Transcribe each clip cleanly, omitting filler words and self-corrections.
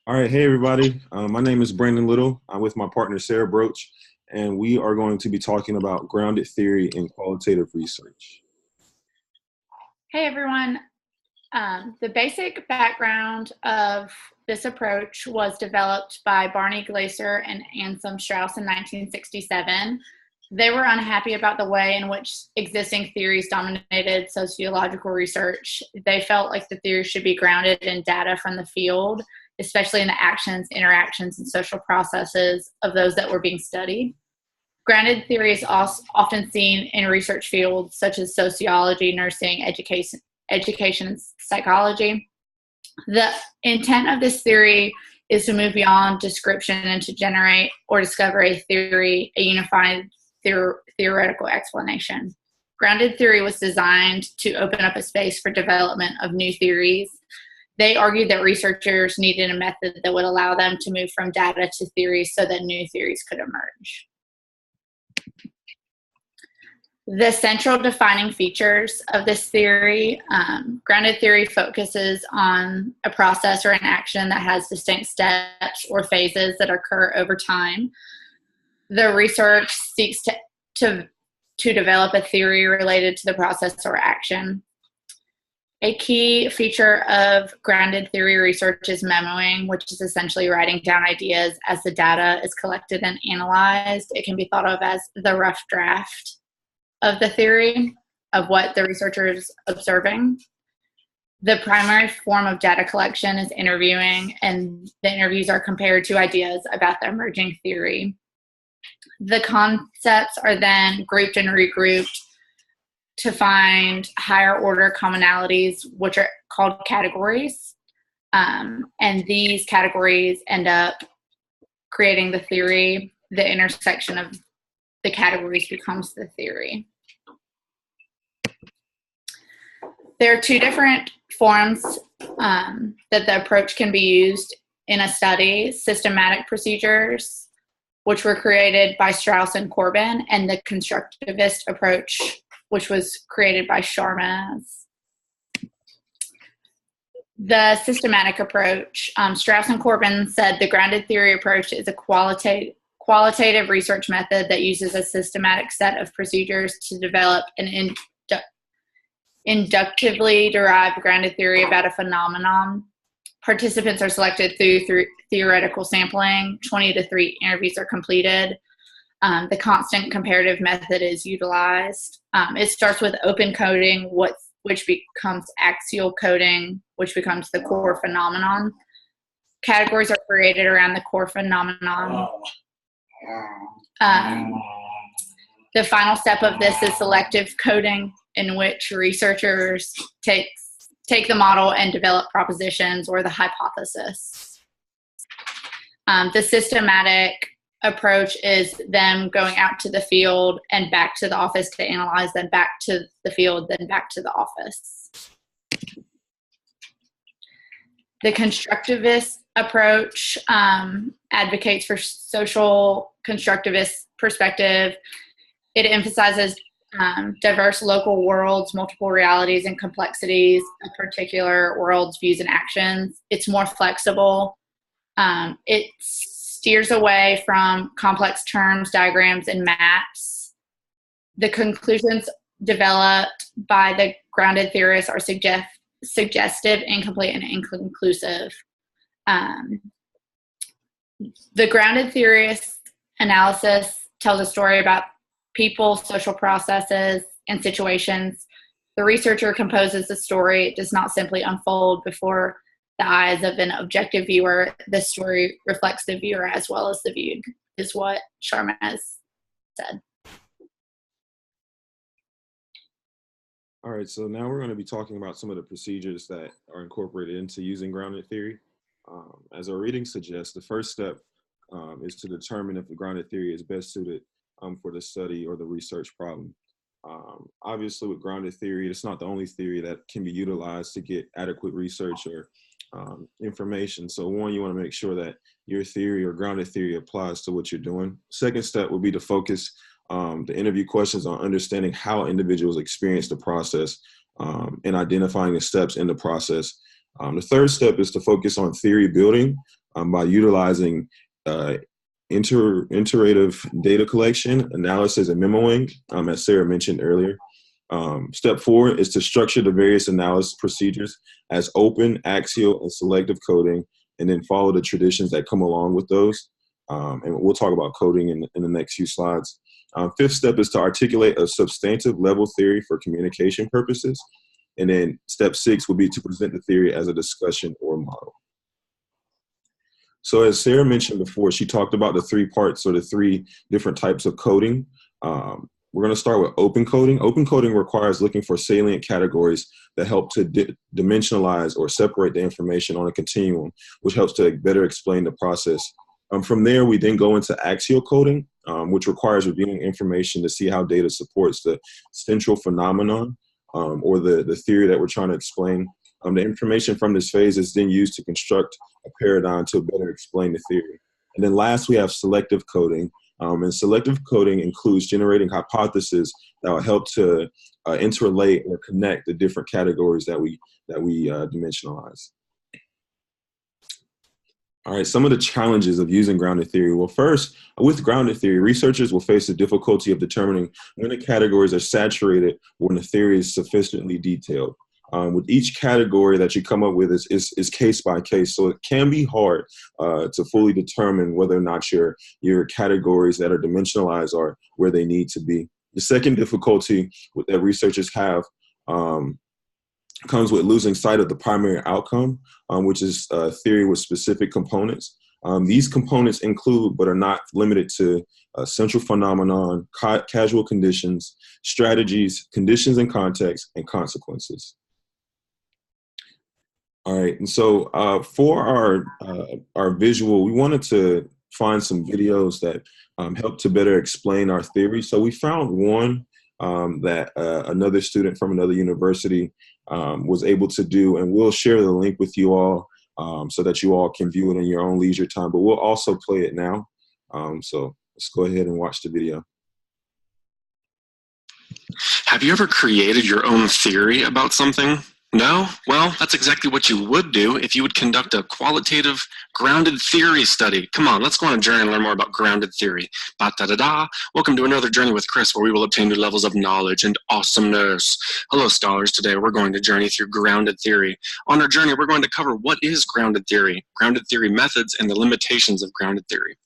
All right, hey everybody. My name is Brandon Little. I'm with my partner Sarah Broach, and we are going to be talking about grounded theory in qualitative research. Hey everyone. The basic background of this approach was developed by Barney Glaser and Anselm Strauss in 1967. They were unhappy about the way in which existing theories dominated sociological research. They felt like the theory should be grounded in data from the field, especially in the actions, interactions, and social processes of those that were being studied. Grounded theory is also often seen in research fields such as sociology, nursing, education, and psychology. The intent of this theory is to move beyond description and to generate or discover a theory, a unified theoretical explanation. Grounded theory was designed to open up a space for development of new theories. They argued that researchers needed a method that would allow them to move from data to theories so that new theories could emerge. The central defining features of this theory, grounded theory focuses on a process or an action that has distinct steps or phases that occur over time. The research seeks to develop a theory related to the process or action. A key feature of grounded theory research is memoing, which is essentially writing down ideas as the data is collected and analyzed. It can be thought of as the rough draft of the theory of what the researcher is observing. The primary form of data collection is interviewing, and the interviews are compared to ideas about the emerging theory. The concepts are then grouped and regrouped to find higher order commonalities, which are called categories. And these categories end up creating the theory. The intersection of the categories becomes the theory. There are two different forms that the approach can be used in a study: systematic procedures, which were created by Strauss and Corbin, and the constructivist approach, which was created by Sharmas. The systematic approach, Strauss and Corbin said the grounded theory approach is a qualitative research method that uses a systematic set of procedures to develop an inductively derived grounded theory about a phenomenon. Participants are selected through theoretical sampling. 20 to 3 interviews are completed. The constant comparative method is utilized. It starts with open coding, which becomes axial coding, which becomes the core phenomenon. Categories are created around the core phenomenon. The final step of this is selective coding, in which researchers take the model and develop propositions or the hypothesis. The systematic approach is them going out to the field and back to the office to analyze, then back to the field, then back to the office. The constructivist approach advocates for social constructivist perspective. It emphasizes diverse local worlds, multiple realities and complexities of particular worlds, views, and actions. It's more flexible. It steers away from complex terms, diagrams, and maps. The conclusions developed by the grounded theorists are suggestive, incomplete, and inconclusive. The grounded theorist analysis tells a story about people, social processes, and situations. The researcher composes the story. It does not simply unfold before the eyes of an objective viewer. The story reflects the viewer as well as the viewed, is what Sharma has said. All right, so now we're going to be talking about some of the procedures that are incorporated into using grounded theory. As our reading suggests, the first step is to determine if the grounded theory is best suited for the study or the research problem. Obviously, with grounded theory, it's not the only theory that can be utilized to get adequate research or information. So one, you want to make sure that your theory or grounded theory applies to what you're doing. Second step would be to focus the interview questions on understanding how individuals experience the process and identifying the steps in the process. The third step is to focus on theory building. by utilizing iterative data collection, analysis, and memoing, as Sarah mentioned earlier. Step 4 is to structure the various analysis procedures as open, axial, and selective coding, and then follow the traditions that come along with those. And we'll talk about coding in the next few slides. 5th step is to articulate a substantive level theory for communication purposes. And then step 6 would be to present the theory as a discussion or model. So as Sarah mentioned before, she talked about the 3 parts or the 3 different types of coding. We're going to start with open coding. Open coding requires looking for salient categories that help to dimensionalize or separate the information on a continuum, which helps to better explain the process. From there, we then go into axial coding, which requires reviewing information to see how data supports the central phenomenon or the theory that we're trying to explain. The information from this phase is then used to construct a paradigm to better explain the theory. And then last, we have selective coding. And selective coding includes generating hypotheses that will help to interrelate or connect the different categories that we dimensionalize. All right, some of the challenges of using grounded theory. Well, first, with grounded theory, researchers will face the difficulty of determining when the categories are saturated or when the theory is sufficiently detailed. With each category that you come up with is case by case, so it can be hard to fully determine whether or not your categories that are dimensionalized are where they need to be. The second difficulty that researchers have comes with losing sight of the primary outcome, which is theory with specific components. These components include, but are not limited to, central phenomenon, causal conditions, strategies, conditions and context, and consequences. All right, and so for our visual, we wanted to find some videos that help to better explain our theory. So we found one that another student from another university was able to do, and we'll share the link with you all so that you all can view it in your own leisure time, but we'll also play it now. So let's go ahead and watch the video. Have you ever created your own theory about something? No? Well, that's exactly what you would do if you would conduct a qualitative grounded theory study. Come on, let's go on a journey and learn more about grounded theory. Ba-da-da-da. Welcome to another Journey with Chris, where we will obtain new levels of knowledge and awesomeness. Hello, scholars. Today we're going to journey through grounded theory. On our journey, we're going to cover what is grounded theory methods, and the limitations of grounded theory.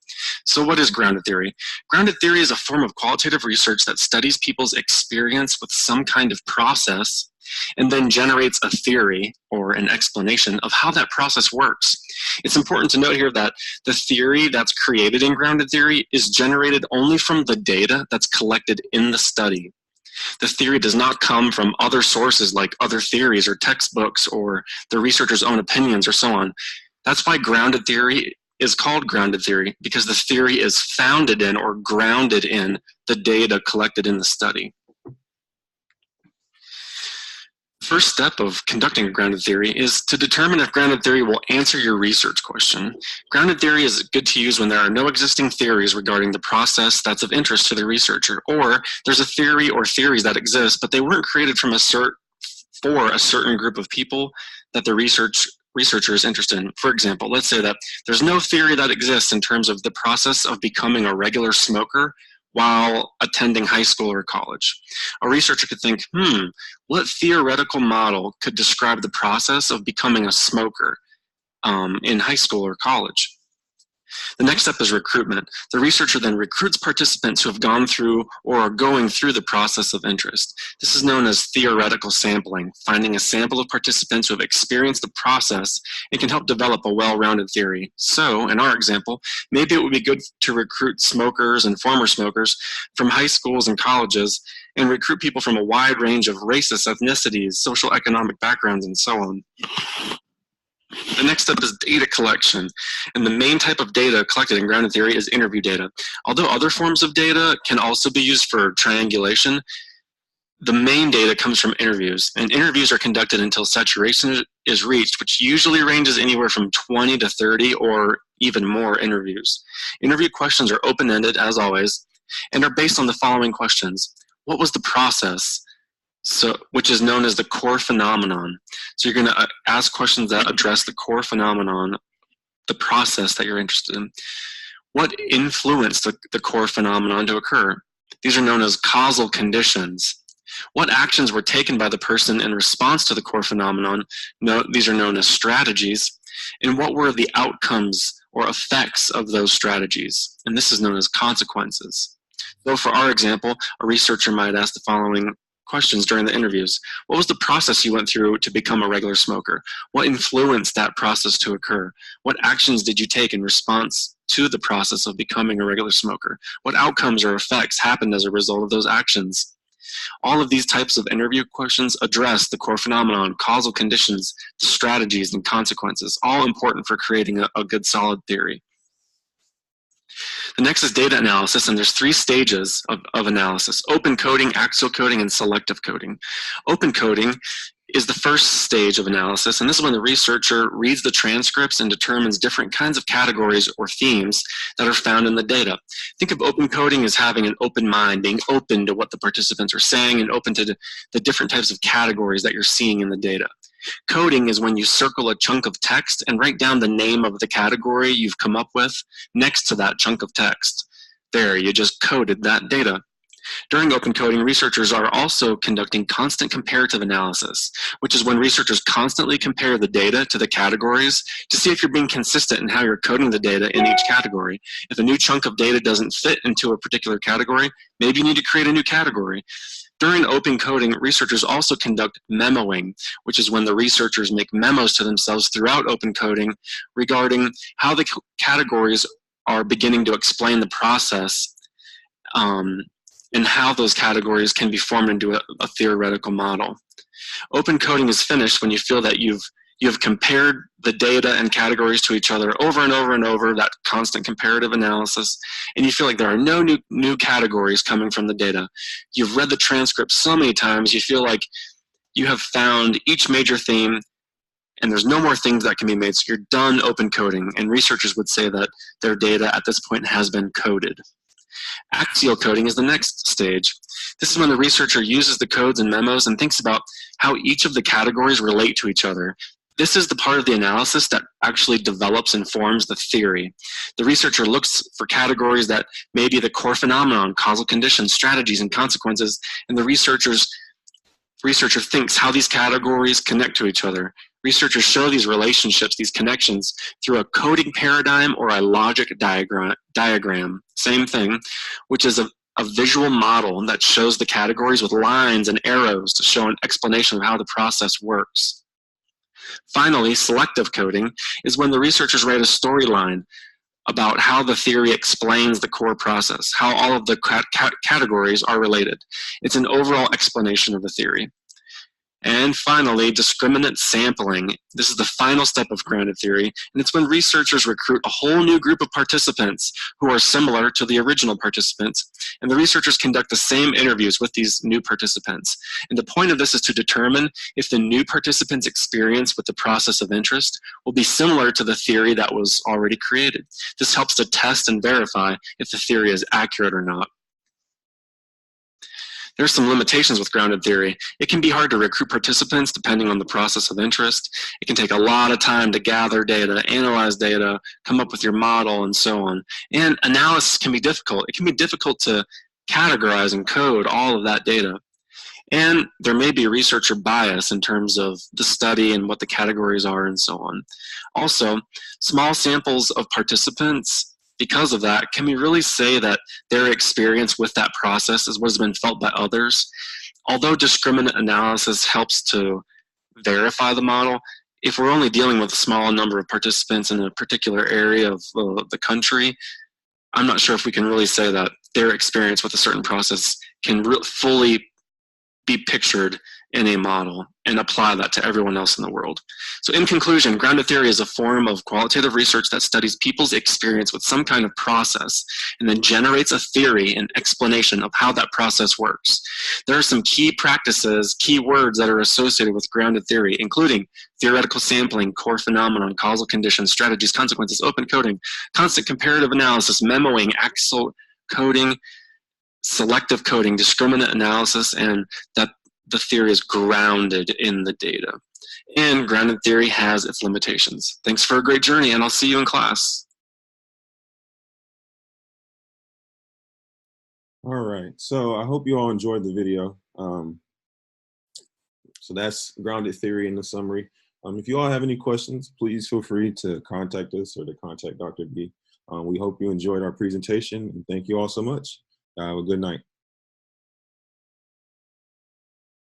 So what is grounded theory? Grounded theory is a form of qualitative research that studies people's experience with some kind of process and then generates a theory or an explanation of how that process works. It's important to note here that the theory that's created in grounded theory is generated only from the data that's collected in the study. The theory does not come from other sources like other theories or textbooks or the researcher's own opinions or so on. That's why grounded theory is called grounded theory, because the theory is founded in or grounded in the data collected in the study. First step of conducting a grounded theory is to determine if grounded theory will answer your research question. Grounded theory is good to use when there are no existing theories regarding the process that's of interest to the researcher, or there's a theory or theories that exist, but they weren't created from for a certain group of people that the researcher is interested in. For example, let's say that there's no theory that exists in terms of the process of becoming a regular smoker while attending high school or college. A researcher could think, what theoretical model could describe the process of becoming a smoker in high school or college? The next step is recruitment. The researcher then recruits participants who have gone through or are going through the process of interest. This is known as theoretical sampling, finding a sample of participants who have experienced the process and can help develop a well-rounded theory. So, in our example, maybe it would be good to recruit smokers and former smokers from high schools and colleges and recruit people from a wide range of races, ethnicities, social economic backgrounds, and so on. The next step is data collection, and the main type of data collected in grounded theory is interview data. Although other forms of data can also be used for triangulation, the main data comes from interviews, and interviews are conducted until saturation is reached, which usually ranges anywhere from 20 to 30 or even more interviews. Interview questions are open-ended, as always, and are based on the following questions. What was the process? Which is known as the core phenomenon. So you're going to ask questions that address the core phenomenon the process that you're interested in. What influenced the core phenomenon to occur? These are known as causal conditions. What actions were taken by the person in response to the core phenomenon? These are known as strategies. And what were the outcomes or effects of those strategies? And this is known as consequences. So for our example, a researcher might ask the following questions during the interviews. What was the process you went through to become a regular smoker? What influenced that process to occur? What actions did you take in response to the process of becoming a regular smoker? What outcomes or effects happened as a result of those actions? All of these types of interview questions address the core phenomenon, causal conditions, strategies, and consequences, all important for creating a good solid theory. The next is data analysis, and there's 3 stages of analysis: open coding, axial coding, and selective coding. Open coding is the first stage of analysis, and this is when the researcher reads the transcripts and determines different kinds of categories or themes that are found in the data. Think of open coding as having an open mind, being open to what the participants are saying and open to the different types of categories that you're seeing in the data. Coding is when you circle a chunk of text and write down the name of the category you've come up with next to that chunk of text. There, you just coded that data. During open coding, researchers are also conducting constant comparative analysis, which is when researchers constantly compare the data to the categories to see if you're being consistent in how you're coding the data in each category. If a new chunk of data doesn't fit into a particular category, maybe you need to create a new category. During open coding, researchers also conduct memoing, which is when the researchers make memos to themselves throughout open coding regarding how the categories are beginning to explain the process and how those categories can be formed into a theoretical model. Open coding is finished when you feel that you've compared the data and categories to each other over and over and over, that constant comparative analysis, and you feel like there are no new categories coming from the data. You've read the transcript so many times, you feel like you have found each major theme and there's no more things that can be made, so you're done open coding, and researchers would say that their data at this point has been coded. Axial coding is the next stage. This is when the researcher uses the codes and memos and thinks about how each of the categories relate to each other. This is the part of the analysis that actually develops and forms the theory. The researcher looks for categories that may be the core phenomenon, causal conditions, strategies, and consequences, and the researcher thinks how these categories connect to each other. Researchers show these relationships, these connections, through a coding paradigm or a logic diagram, same thing, which is a visual model that shows the categories with lines and arrows to show an explanation of how the process works. Finally, selective coding is when the researchers write a storyline about how the theory explains the core process, how all of the categories are related. It's an overall explanation of the theory. And finally, discriminant sampling. This is the final step of grounded theory, and it's when researchers recruit a whole new group of participants who are similar to the original participants, and the researchers conduct the same interviews with these new participants. And the point of this is to determine if the new participants' experience with the process of interest will be similar to the theory that was already created. This helps to test and verify if the theory is accurate or not. There's some limitations with grounded theory. It can be hard to recruit participants depending on the process of interest. It can take a lot of time to gather data, analyze data, come up with your model, and so on. And analysis can be difficult. It can be difficult to categorize and code all of that data. And there may be researcher bias in terms of the study and what the categories are and so on. Also, small samples of participants, because of that, can we really say that their experience with that process is what has been felt by others? Although discriminant analysis helps to verify the model, if we're only dealing with a small number of participants in a particular area of the country, I'm not sure if we can really say that their experience with a certain process can fully be pictured in a model and apply that to everyone else in the world. So in conclusion, grounded theory is a form of qualitative research that studies people's experience with some kind of process and then generates a theory and explanation of how that process works. There are some key practices, key words that are associated with grounded theory, including theoretical sampling, core phenomenon, causal conditions, strategies, consequences, open coding, constant comparative analysis, memoing, axial coding, selective coding, discriminant analysis, and that the theory is grounded in the data. And grounded theory has its limitations. Thanks for a great journey, and I'll see you in class. All right, so I hope you all enjoyed the video. So that's grounded theory in the summary. If you all have any questions, please feel free to contact us or to contact Dr. B. We hope you enjoyed our presentation, and thank you all so much. Have a good night.